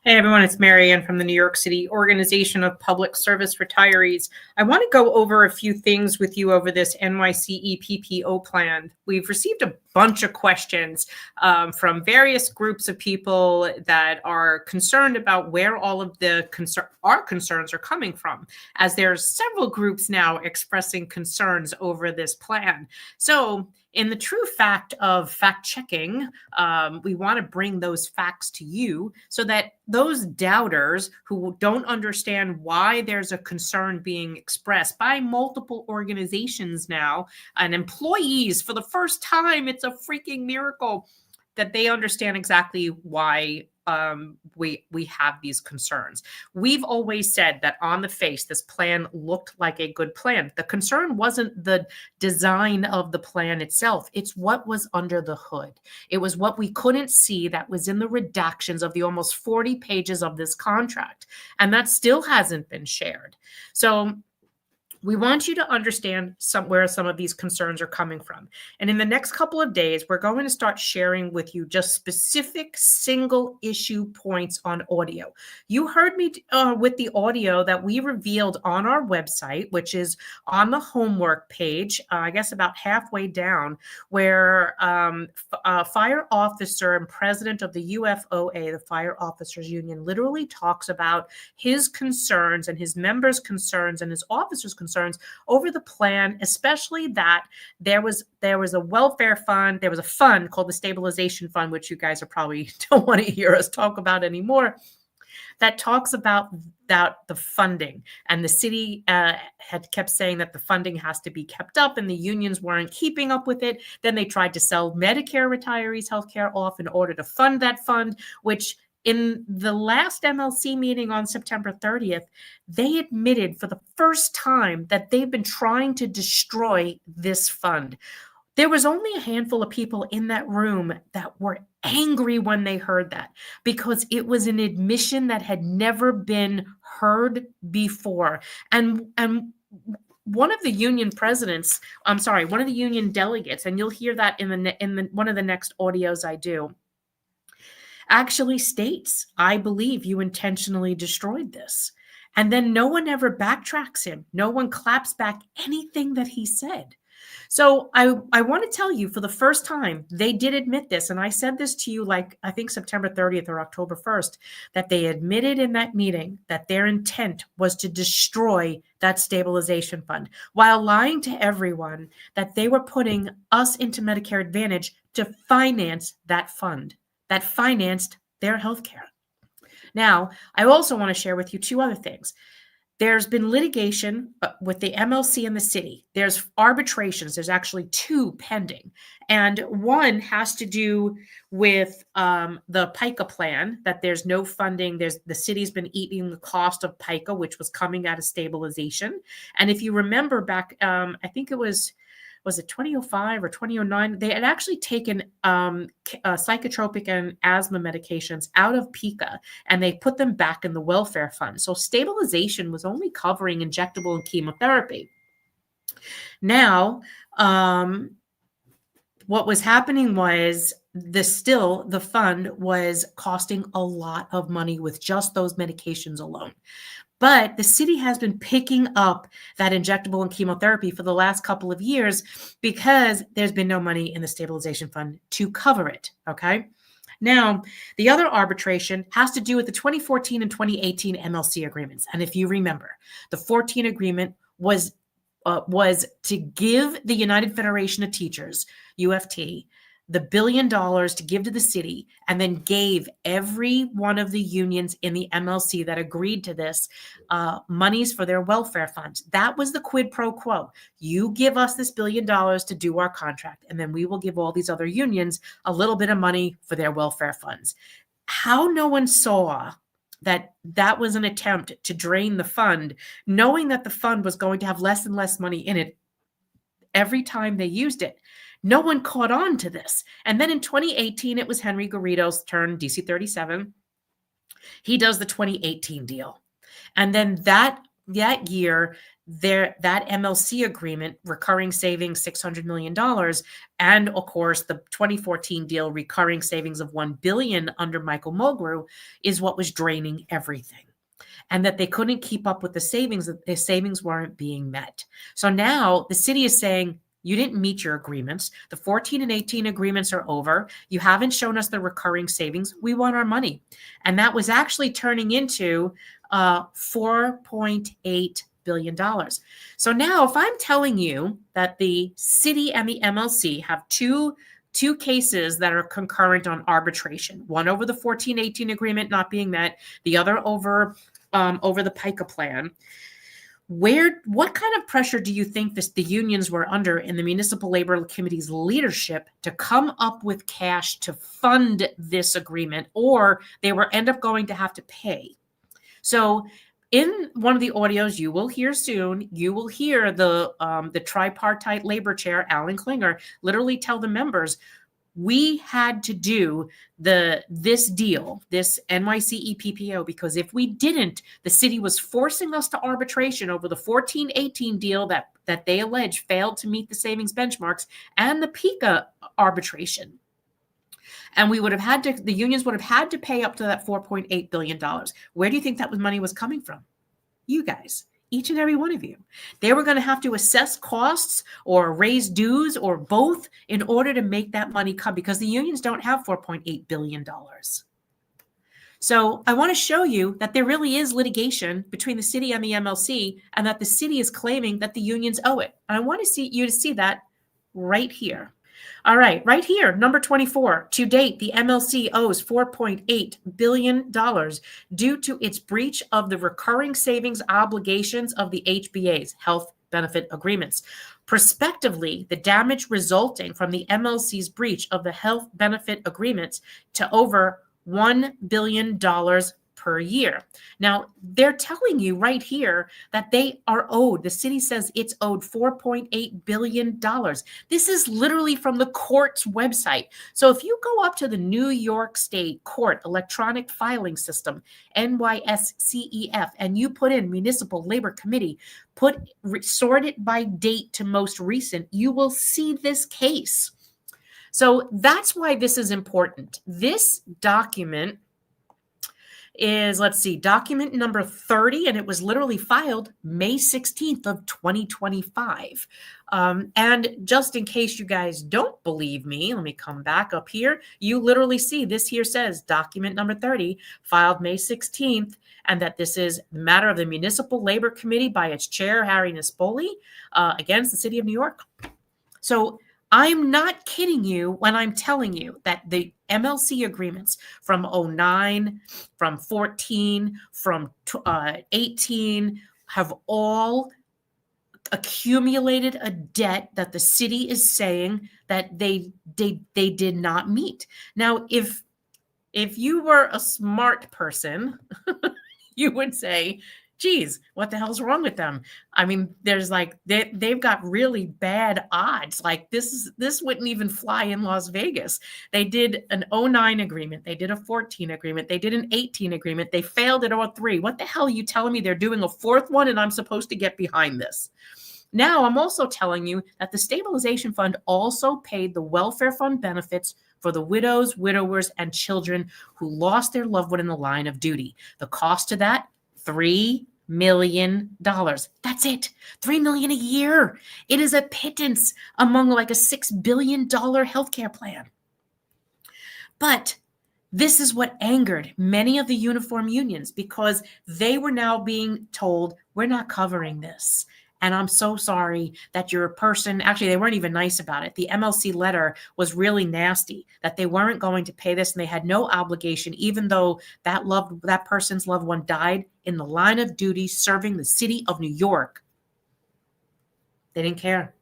Hey everyone, it's Marianne from the New York City Organization of Public Service Retirees. I want to go over a few things with you over this NYCE PPO plan. We've received a bunch of questions from various groups of people that are concerned about where all of our concerns are coming from, as there's several groups now expressing concerns over this plan. So in the true fact of fact checking, we want to bring those facts to you so that those doubters who don't understand why there's a concern being expressed by multiple organizations now and employees for the first time, it's a freaking miracle, that they understand exactly why we have these concerns. We've always said that on the face, this plan looked like a good plan. The concern wasn't the design of the plan itself. It's what was under the hood. It was what we couldn't see that was in the redactions of the almost 40 pages of this contract. And that still hasn't been shared. So we want you to understand where some of these concerns are coming from. And in the next couple of days, we're going to start sharing with you just specific single issue points on audio. You heard me with the audio that we revealed on our website, which is on the homework page, I guess about halfway down, where a fire officer and president of the UFOA, the Fire Officers Union, literally talks about his concerns and his members' concerns and his officers' concerns over the plan, especially that there was a welfare fund, there was a fund called the Stabilization Fund, which you guys are probably don't want to hear us talk about anymore, that talks about the funding. And the city had kept saying that the funding has to be kept up, and the unions weren't keeping up with it. Then they tried to sell Medicare retirees healthcare off in order to fund that fund, which in the last MLC meeting on September 30th, they admitted for the first time that they've been trying to destroy this fund. There was only a handful of people in that room that were angry when they heard that, because it was an admission that had never been heard before. And one of the union one of the union delegates, and you'll hear that in one of the next audios I do, actually states, I believe you intentionally destroyed this. And then no one ever backtracks him. No one claps back anything that he said. So I want to tell you, for the first time, they did admit this. And I said this to you, like, I think September 30th or October 1st, that they admitted in that meeting that their intent was to destroy that stabilization fund, while lying to everyone that they were putting us into Medicare Advantage to finance that fund that financed their healthcare. Now, I also want to share with you two other things. There's been litigation with the MLC and the city. There's arbitrations. There's actually two pending. And one has to do with the PICA plan, that there's no funding. The city's been eating the cost of PICA, which was coming out of stabilization. And if you remember back, I think it was it 2005 or 2009? They had actually taken psychotropic and asthma medications out of PICA, and they put them back in the welfare fund. So stabilization was only covering injectable and chemotherapy. Now, what was happening was the fund was costing a lot of money with just those medications alone. But the city has been picking up that injectable and chemotherapy for the last couple of years because there's been no money in the stabilization fund to cover it, okay? Now, the other arbitration has to do with the 2014 and 2018 MLC agreements. And if you remember, the 14 agreement was to give the United Federation of Teachers, UFT, the $1 billion to give to the city, and then gave every one of the unions in the MLC that agreed to this monies for their welfare funds. That was the quid pro quo. You give us this $1 billion to do our contract, and then we will give all these other unions a little bit of money for their welfare funds. How no one saw that was an attempt to drain the fund, knowing that the fund was going to have less and less money in it every time they used it. No one caught on to this. And then in 2018, it was Henry Garrido's turn, DC 37. He does the 2018 deal. And then that year, that MLC agreement, recurring savings $600 million, and of course the 2014 deal, recurring savings of $1 billion under Michael Mulgrew, is what was draining everything. And that they couldn't keep up with the savings, that the savings weren't being met. So now the city is saying, you didn't meet your agreements. The 14 and 18 agreements are over. You haven't shown us the recurring savings. We want our money. And that was actually turning into $4.8 billion. So now if I'm telling you that the city and the MLC have two cases that are concurrent on arbitration, one over the 14-18 agreement not being met, the other over the PICA plan, what kind of pressure do you think the unions were under in the Municipal Labor Committee's leadership to come up with cash to fund this agreement, or they were end up going to have to pay? So in one of the audios you will hear soon, you will hear the tripartite labor chair, Alan Klinger, literally tell the members, we had to do this deal, this NYCE PPO, because if we didn't, the city was forcing us to arbitration over the 14-18 deal that they allege failed to meet the savings benchmarks, and the PICA arbitration. And we would have had to, the unions would have had to pay up to that $4.8 billion. Where do you think that money was coming from? You guys. Each and every one of you. They were going to have to assess costs or raise dues or both in order to make that money come, because the unions don't have $4.8 billion. So I want to show you that there really is litigation between the city and the MLC, and that the city is claiming that the unions owe it. And I want you to see that right here. All right, right here, number 24. To date, the MLC owes $4.8 billion due to its breach of the recurring savings obligations of the HBA's health benefit agreements. Prospectively, the damage resulting from the MLC's breach of the health benefit agreements to over $1 billion per year. Now, they're telling you right here that they are owed. The city says it's owed $4.8 billion. This is literally from the court's website. So if you go up to the New York State Court electronic filing system, NYCEF, and you put in Municipal Labor Committee, sort it by date to most recent, you will see this case. So that's why this is important. This document is, let's see, document number 30, and it was literally filed May 16th of 2025. And just in case you guys don't believe me, let me come back up here. You literally see this here says document number 30, filed May 16th, and that this is the matter of the Municipal Labor Committee by its chair, Harry Nispoli, against the city of New York. So I'm not kidding you when I'm telling you that the MLC agreements from 09, from 14, from 18 have all accumulated a debt that the city is saying that they did not meet. Now, if you were a smart person, you would say, geez, what the hell's wrong with them? I mean, there's like, they've got really bad odds. Like this wouldn't even fly in Las Vegas. They did an 09 agreement. They did a 14 agreement. They did an 18 agreement. They failed at 03. What the hell are you telling me they're doing a fourth one and I'm supposed to get behind this? Now, I'm also telling you that the stabilization fund also paid the welfare fund benefits for the widows, widowers, and children who lost their loved one in the line of duty. The cost to that, $3 million. That's it. $3 million a year. It is a pittance among like a $6 billion healthcare plan. But this is what angered many of the uniform unions, because they were now being told, we're not covering this. And I'm so sorry that you're a person, actually, they weren't even nice about it. The MLC letter was really nasty, that they weren't going to pay this and they had no obligation, even though that person's loved one died in the line of duty serving the city of New York. They didn't care.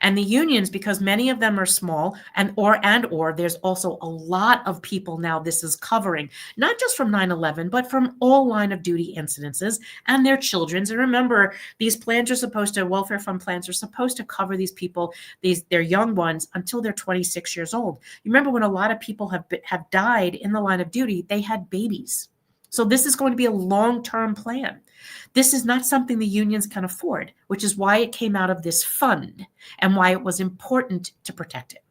And the unions, because many of them are small, and there's also a lot of people now this is covering, not just from 9/11, but from all line of duty incidences and their children's. And remember, these plans are supposed to, welfare fund plans are supposed to cover these people, their young ones, until they're 26 years old. You remember when a lot of people have died in the line of duty, they had babies. So this is going to be a long-term plan. This is not something the unions can afford, which is why it came out of this fund and why it was important to protect it.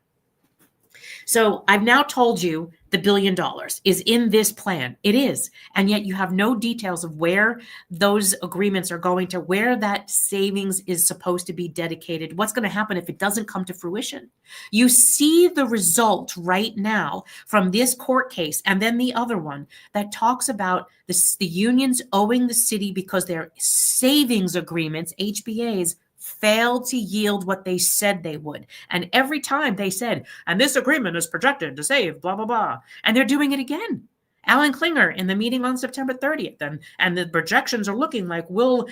So I've now told you the $1 billion is in this plan. It is. And yet you have no details of where those agreements are going to, where that savings is supposed to be dedicated, what's going to happen if it doesn't come to fruition. You see the result right now from this court case and then the other one that talks about the unions owing the city because their savings agreements, HBAs, failed to yield what they said they would. And every time they said, and this agreement is projected to save blah, blah, blah. And they're doing it again. Alan Klinger in the meeting on September 30th, and the projections are looking like we'll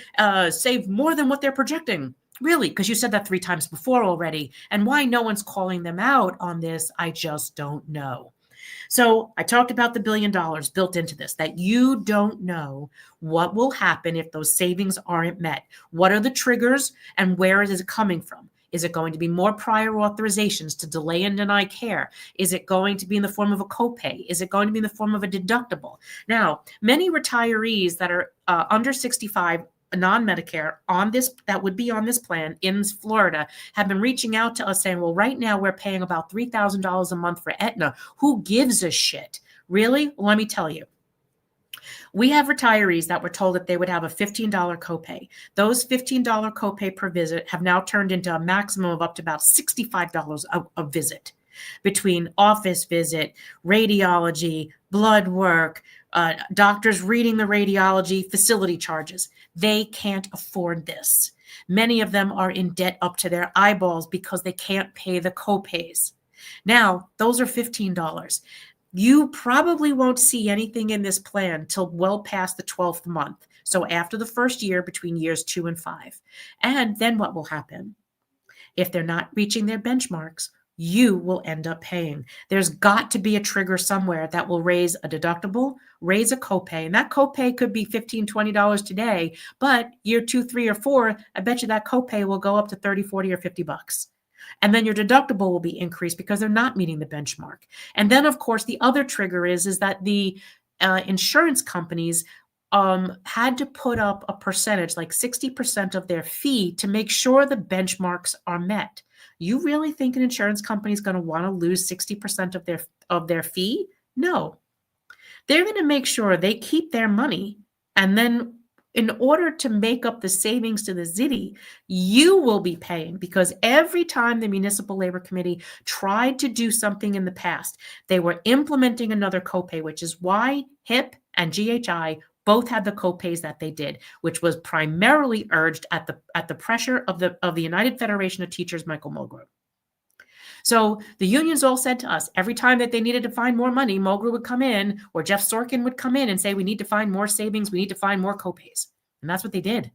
save more than what they're projecting. Really? Because you said that 3 times before already. And why no one's calling them out on this, I just don't know. So I talked about the $1 billion built into this, that you don't know what will happen if those savings aren't met. What are the triggers and where is it coming from? Is it going to be more prior authorizations to delay and deny care? Is it going to be in the form of a copay? Is it going to be in the form of a deductible? Now, many retirees that are under 65, non-Medicare on this, that would be on this plan in Florida, have been reaching out to us saying, well, right now we're paying about $3,000 a month for Aetna. Who gives a shit? Really? Well, let me tell you. We have retirees that were told that they would have a $15 copay. Those $15 copay per visit have now turned into a maximum of up to about $65 a visit, between office visit, radiology, blood work, doctors reading the radiology, facility charges. They can't afford this. Many of them are in debt up to their eyeballs because they can't pay the copays. Now, those are $15. You probably won't see anything in this plan till well past the 12th month. So after the first year, between years 2 and 5. And then what will happen? If they're not reaching their benchmarks, you will end up paying. There's got to be a trigger somewhere that will raise a deductible, raise a copay. And that copay could be $15, $20 today, but year 2, 3, or 4, I bet you that copay will go up to 30, 40, or 50 bucks. And then your deductible will be increased because they're not meeting the benchmark. And then, of course, the other trigger is that the insurance companies had to put up a percentage, like 60% of their fee, to make sure the benchmarks are met. You really think an insurance company is going to want to lose 60% of their fee? No. They're going to make sure they keep their money, and then in order to make up the savings to the city, you will be paying, because every time the Municipal Labor Committee tried to do something in the past, they were implementing another copay, which is why HIP and GHI both had the copays that they did, which was primarily urged at the pressure of the United Federation of Teachers, Michael Mulgrew. So the unions all said to us, every time that they needed to find more money, Mulgrew would come in, or Jeff Sorkin would come in and say, we need to find more savings, we need to find more copays. And that's what they did.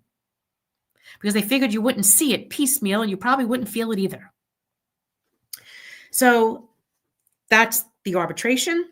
Because they figured you wouldn't see it piecemeal and you probably wouldn't feel it either. So that's the arbitration.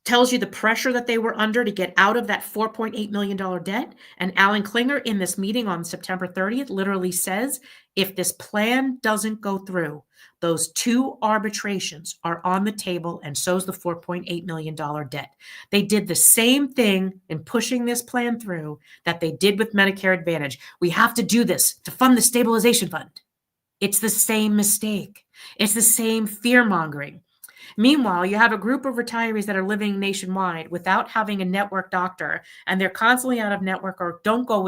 Tells you the pressure that they were under to get out of that $4.8 million debt. And Alan Klinger in this meeting on September 30th literally says, if this plan doesn't go through, those 2 arbitrations are on the table, and so's the $4.8 million debt. They did the same thing in pushing this plan through that they did with Medicare Advantage. We have to do this to fund the stabilization fund. It's the same mistake. It's the same fear-mongering. Meanwhile, you have a group of retirees that are living nationwide without having a network doctor, and they're constantly out of network or don't go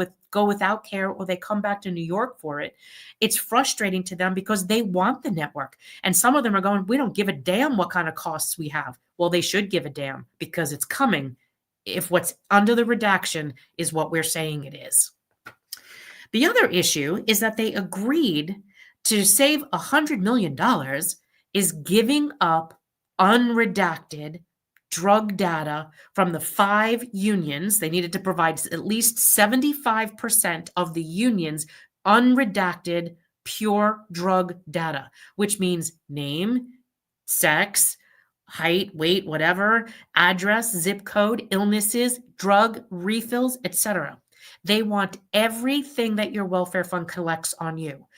without care, or they come back to New York for it. It's frustrating to them because they want the network. And some of them are going, we don't give a damn what kind of costs we have. Well, they should give a damn, because it's coming if what's under the redaction is what we're saying it is. The other issue is that they agreed to save $100 million is giving up unredacted drug data from the 5 unions. They needed to provide at least 75% of the unions unredacted pure drug data, which means name, sex, height, weight, whatever, address, zip code, illnesses, drug refills, etc. They want everything that your welfare fund collects on you.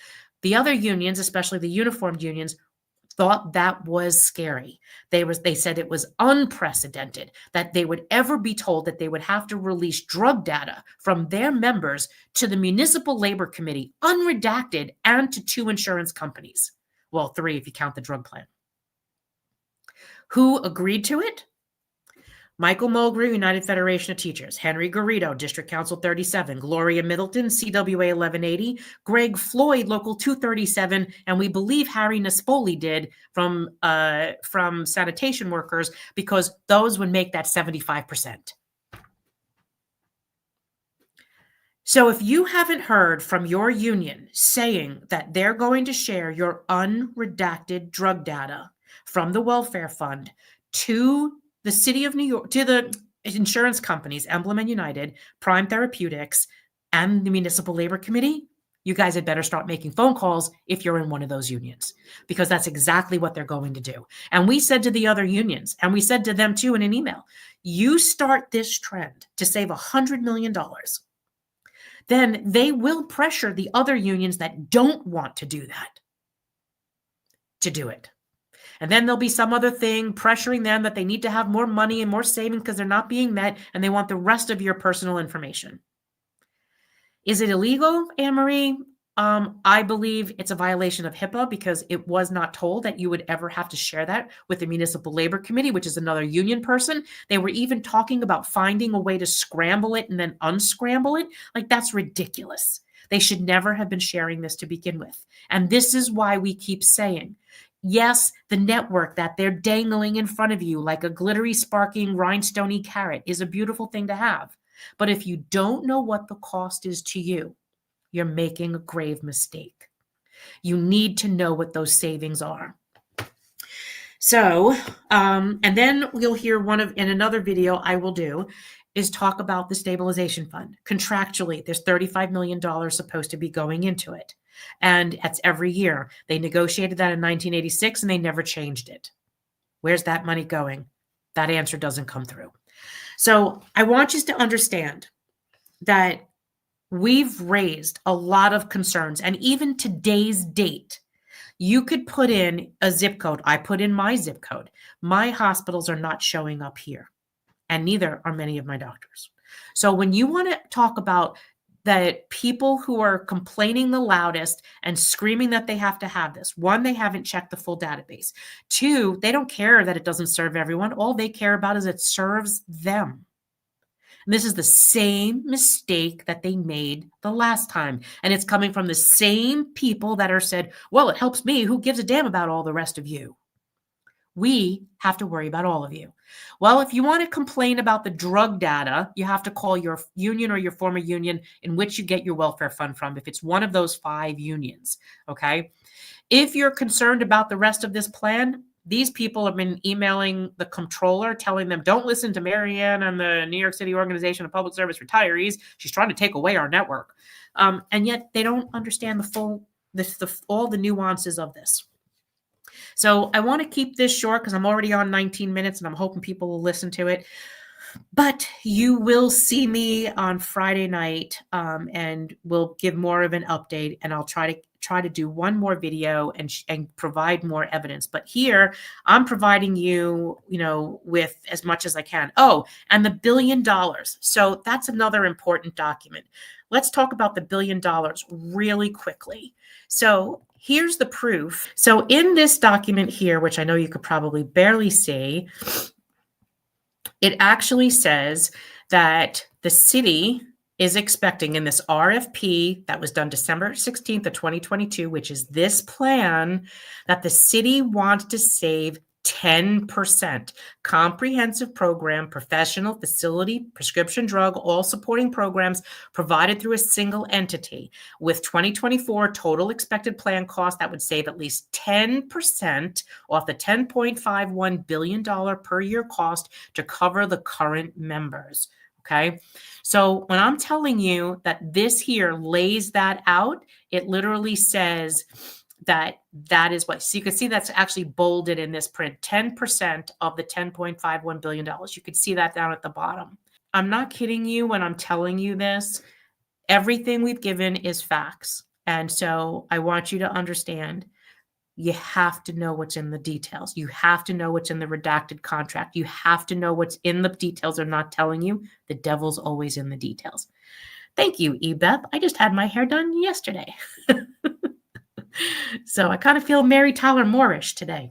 The other unions, especially the uniformed unions, thought that was scary. They said it was unprecedented that they would ever be told that they would have to release drug data from their members to the Municipal Labor Committee, unredacted, and to 2 insurance companies. Well, 3 if you count the drug plan. Who agreed to it? Michael Mulgrew, United Federation of Teachers, Henry Garrido, District Council 37, Gloria Middleton, CWA 1180, Greg Floyd, Local 237, and we believe Harry Nespoli did from sanitation workers, because those would make that 75%. So if you haven't heard from your union saying that they're going to share your unredacted drug data from the welfare fund to the city of New York, to the insurance companies, Emblem and United, Prime Therapeutics, and the Municipal Labor Committee, you guys had better start making phone calls if you're in one of those unions, because that's exactly what they're going to do. And we said to the other unions, and we said to them too in an email, you start this trend to save $100 million, then they will pressure the other unions that don't want to do that to do it. And then there'll be some other thing pressuring them that they need to have more money and more savings because they're not being met, and they want the rest of your personal information. Is it illegal, Anne-Marie? I believe it's a violation of HIPAA, because it was not told that you would ever have to share that with the Municipal Labor Committee, which is another union person. They were even talking about finding a way to scramble it and then unscramble it. Like, that's ridiculous. They should never have been sharing this to begin with. And this is why we keep saying, yes, the network that they're dangling in front of you like a glittery, sparking, rhinestone-y carrot is a beautiful thing to have. But if you don't know what the cost is to you, you're making a grave mistake. You need to know what those savings are. So, and then we'll hear in another video I will do is talk about the stabilization fund. Contractually, there's $35 million supposed to be going into it. And that's every year. They negotiated that in 1986 and they never changed it. Where's that money going? That answer doesn't come through. So I want you to understand that we've raised a lot of concerns, and even today's date, you could put in a zip code. I put in my zip code. My hospitals are not showing up here, and neither are many of my doctors. So when you want to talk about that people who are complaining the loudest and screaming that they have to have this, 1, they haven't checked the full database. 2, they don't care that it doesn't serve everyone. All they care about is it serves them. And this is the same mistake that they made the last time. And it's coming from the same people that are said, well, it helps me. Who gives a damn about all the rest of you? We have to worry about all of you. Well, if you want to complain about the drug data, you have to call your union or your former union in which you get your welfare fund from, if it's one of those 5 unions, okay? If you're concerned about the rest of this plan, these people have been emailing the comptroller telling them, don't listen to Marianne and the New York City Organization of Public Service Retirees. She's trying to take away our network. And yet they don't understand all the nuances of this. So I want to keep this short because I'm already on 19 minutes and I'm hoping people will listen to it. But you will see me on Friday night, and we'll give more of an update, and I'll try to do one more video and provide more evidence. But here I'm providing you, with as much as I can. Oh, and the $1 billion. So that's another important document. Let's talk about the $1 billion really quickly. So here's the proof. So in this document here, which I know you could probably barely see, it actually says that the city is expecting in this RFP that was done December 16th of 2022, which is this plan, that the city wants to save 10%. Comprehensive program, professional, facility, prescription drug, all supporting programs provided through a single entity. With 2024 total expected plan cost, that would save at least 10% off the $10.51 billion per year cost to cover the current members. Okay. So when I'm telling you that this here lays that out, it literally says that is what, so you can see that's actually bolded in this print, 10% of the $10.51 billion. You can see that down at the bottom. I'm not kidding you when I'm telling you this. Everything we've given is facts. And so I want you to understand You have to know what's in the details. You have to know what's in the redacted contract. You have to know what's in the details they're not telling you. The devil's always in the details. Thank you, eBeth. I just had my hair done yesterday. So I kind of feel Mary Tyler Moore-ish today.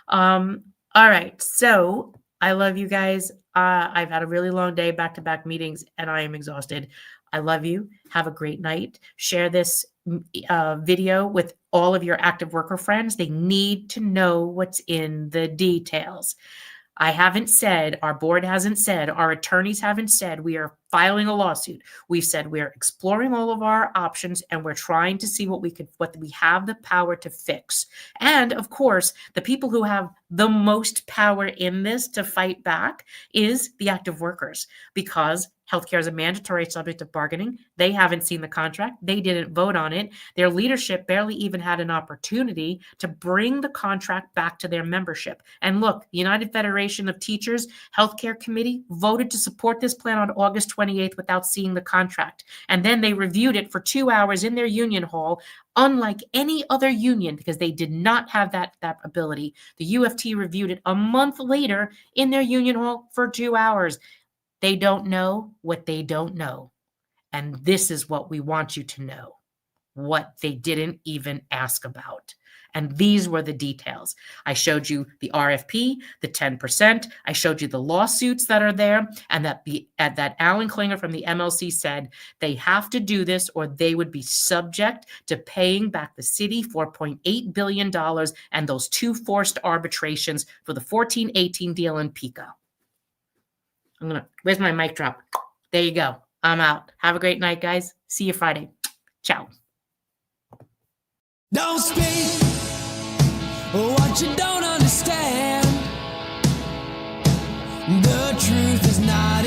All right. So I love you guys. I've had a really long day, back-to-back meetings, and I am exhausted. I love you. Have a great night. Share this video with all of your active worker friends. They need to know what's in the details. I haven't said, our board hasn't said, our attorneys haven't said we are filing a lawsuit. We've said we're exploring all of our options and we're trying to see what we have the power to fix. And of course, the people who have the most power in this to fight back is the active workers, because healthcare is a mandatory subject of bargaining. They haven't seen the contract. They didn't vote on it. Their leadership barely even had an opportunity to bring the contract back to their membership. And look, the United Federation of Teachers Healthcare Committee voted to support this plan on August 28th without seeing the contract. And then they reviewed it for 2 hours in their union hall, unlike any other union, because they did not have that ability. The UFT reviewed it a month later in their union hall for 2 hours. They don't know what they don't know. And this is what we want you to know, what they didn't even ask about. And these were the details. I showed you the RFP, the 10%. I showed you the lawsuits that are there, and that Alan Klinger from the MLC said they have to do this or they would be subject to paying back the city $4.8 billion and those 2 forced arbitrations for the 14-18 deal in PICO. Where's my mic drop? There you go. I'm out. Have a great night, guys. See you Friday. Ciao. Don't speak what you don't understand. The truth is not